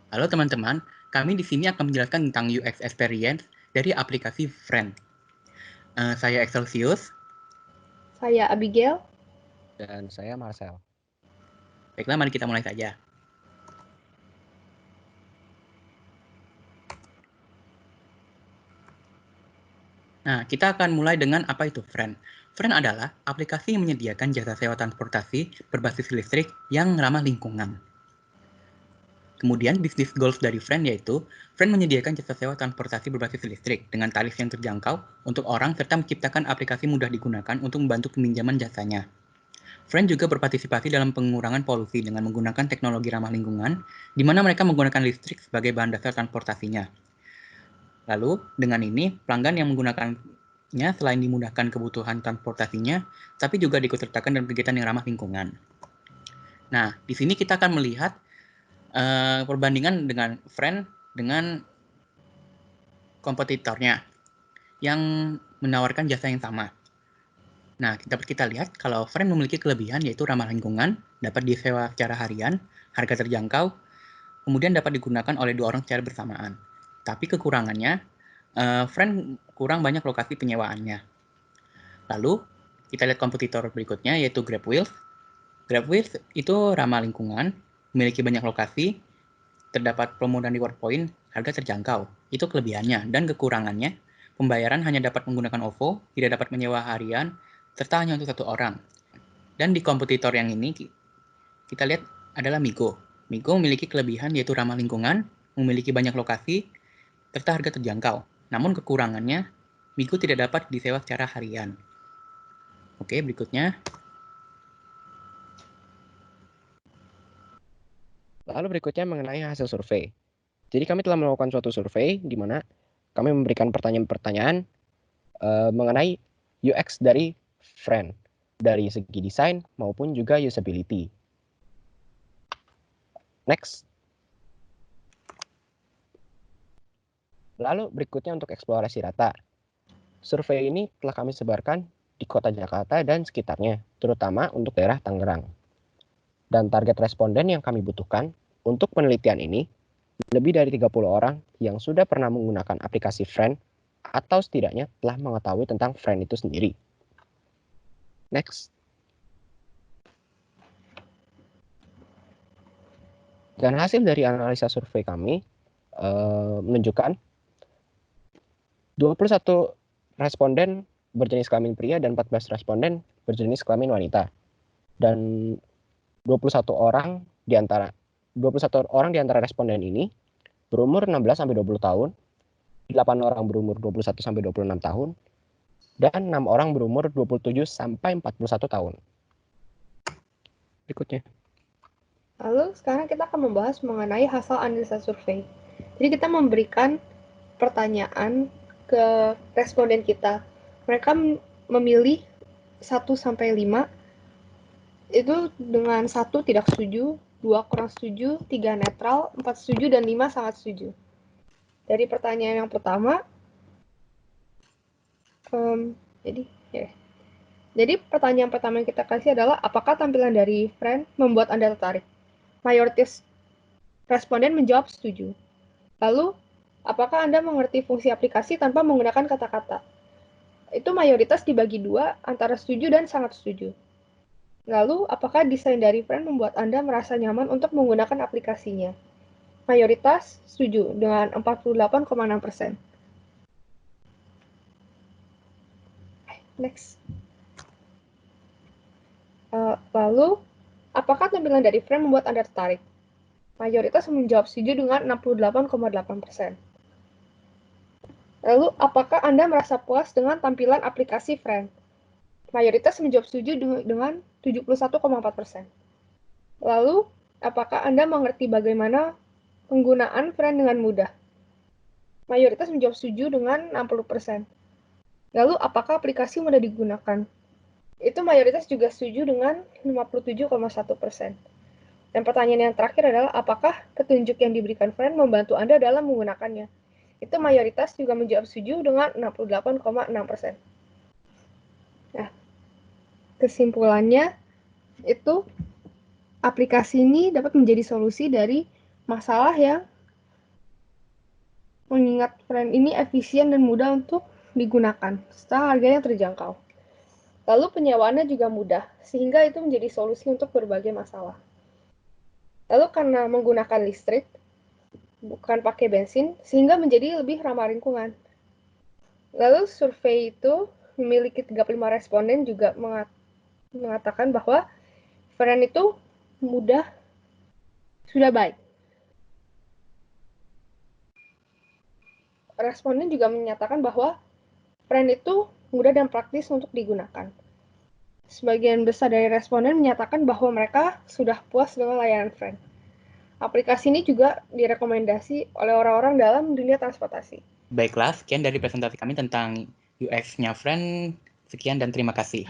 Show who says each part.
Speaker 1: Halo teman-teman, kami di sini akan menjelaskan tentang UX Experience dari aplikasi Friend. Saya Excelsius.
Speaker 2: Saya Abigail.
Speaker 3: Dan saya Marcel.
Speaker 1: Baiklah, mari kita mulai saja. Nah, kita akan mulai dengan apa itu Friend. Friend adalah aplikasi yang menyediakan jasa sewa transportasi berbasis listrik yang ramah lingkungan. Kemudian, bisnis goals dari Friend yaitu, Friend menyediakan jasa sewa transportasi berbasis listrik dengan tarif yang terjangkau untuk orang serta menciptakan aplikasi mudah digunakan untuk membantu peminjaman jasanya. Friend juga berpartisipasi dalam pengurangan polusi dengan menggunakan teknologi ramah lingkungan, di mana mereka menggunakan listrik sebagai bahan dasar transportasinya. Lalu, dengan ini, pelanggan yang menggunakannya selain dimudahkan kebutuhan transportasinya, tapi juga diikutsertakan dalam kegiatan yang ramah lingkungan. Nah, di sini kita akan melihat perbandingan dengan Friend dengan kompetitornya yang menawarkan jasa yang sama. Nah, dapat kita lihat kalau Friend memiliki kelebihan yaitu ramah lingkungan, dapat disewa secara harian, harga terjangkau, kemudian dapat digunakan oleh 2 orang secara bersamaan. Tapi kekurangannya, Friend kurang banyak lokasi penyewaannya. Lalu, kita lihat kompetitor berikutnya yaitu GrabWheels. GrabWheels itu ramah lingkungan, memiliki banyak lokasi, terdapat promo dan reward point, harga terjangkau. Itu kelebihannya. Dan kekurangannya, pembayaran hanya dapat menggunakan OVO, tidak dapat menyewa harian, serta hanya untuk 1 orang. Dan di kompetitor yang ini, kita lihat adalah Migo. Migo memiliki kelebihan yaitu ramah lingkungan, memiliki banyak lokasi, serta harga terjangkau. Namun kekurangannya, Migo tidak dapat disewa secara harian. Oke, berikutnya.
Speaker 3: Lalu berikutnya mengenai hasil survei. Jadi kami telah melakukan suatu survei di mana kami memberikan pertanyaan-pertanyaan mengenai UX dari Friend, dari segi desain maupun juga usability. Next. Lalu berikutnya untuk eksplorasi data. Survei ini telah kami sebarkan di kota Jakarta dan sekitarnya, terutama untuk daerah Tangerang. Dan target responden yang kami butuhkan untuk penelitian ini lebih dari 30 orang yang sudah pernah menggunakan aplikasi Friend atau setidaknya telah mengetahui tentang Friend itu sendiri. Next. Dan hasil dari analisa survei kami menunjukkan 21 responden berjenis kelamin pria dan 14 responden berjenis kelamin wanita. Dan 21 orang di antara responden ini berumur 16 sampai 20 tahun, 8 orang berumur 21 sampai 26 tahun, dan 6 orang berumur 27 sampai 41 tahun. Berikutnya.
Speaker 2: Lalu sekarang kita akan membahas mengenai hasil analisa survei. Jadi kita memberikan pertanyaan ke responden kita. Mereka memilih 1 sampai 5. Itu dengan 1 tidak setuju, 2 kurang setuju, 3 netral, 4 setuju, dan 5 sangat setuju. Dari pertanyaan yang pertama, jadi pertanyaan pertama yang kita kasih adalah, apakah tampilan dari Friend membuat Anda tertarik? Mayoritas responden menjawab setuju. Lalu, apakah Anda mengerti fungsi aplikasi tanpa menggunakan kata-kata? Itu mayoritas dibagi 2 antara setuju dan sangat setuju. Lalu, apakah desain dari Friend membuat Anda merasa nyaman untuk menggunakan aplikasinya? Mayoritas setuju dengan 48,6%. Next. Lalu, apakah tampilan dari Friend membuat Anda tertarik? Mayoritas menjawab setuju dengan 68,8%. Lalu, apakah Anda merasa puas dengan tampilan aplikasi Friend? Mayoritas menjawab setuju dengan 71,4%. Lalu, apakah Anda mengerti bagaimana penggunaan Friend dengan mudah? Mayoritas menjawab setuju dengan 60%. Lalu, apakah aplikasi mudah digunakan? Itu mayoritas juga setuju dengan 57,1%. Dan pertanyaan yang terakhir adalah, apakah petunjuk yang diberikan Friend membantu Anda dalam menggunakannya? Itu mayoritas juga menjawab setuju dengan 68,6%. Nah, kesimpulannya itu aplikasi ini dapat menjadi solusi dari masalah yang mengingat Friend ini efisien dan mudah untuk digunakan, serta harganya terjangkau. Lalu penyewaannya juga mudah, sehingga itu menjadi solusi untuk berbagai masalah. Lalu karena menggunakan listrik, bukan pakai bensin, sehingga menjadi lebih ramah lingkungan. Lalu survei itu memiliki 35 responden juga mengatakan bahwa Friend itu mudah, sudah baik. Responden juga menyatakan bahwa Friend itu mudah dan praktis untuk digunakan. Sebagian besar dari responden menyatakan bahwa mereka sudah puas dengan layanan Friend. Aplikasi ini juga direkomendasi oleh orang-orang dalam dunia transportasi.
Speaker 1: Baiklah, sekian dari presentasi kami tentang UX-nya Friend. Sekian dan terima kasih.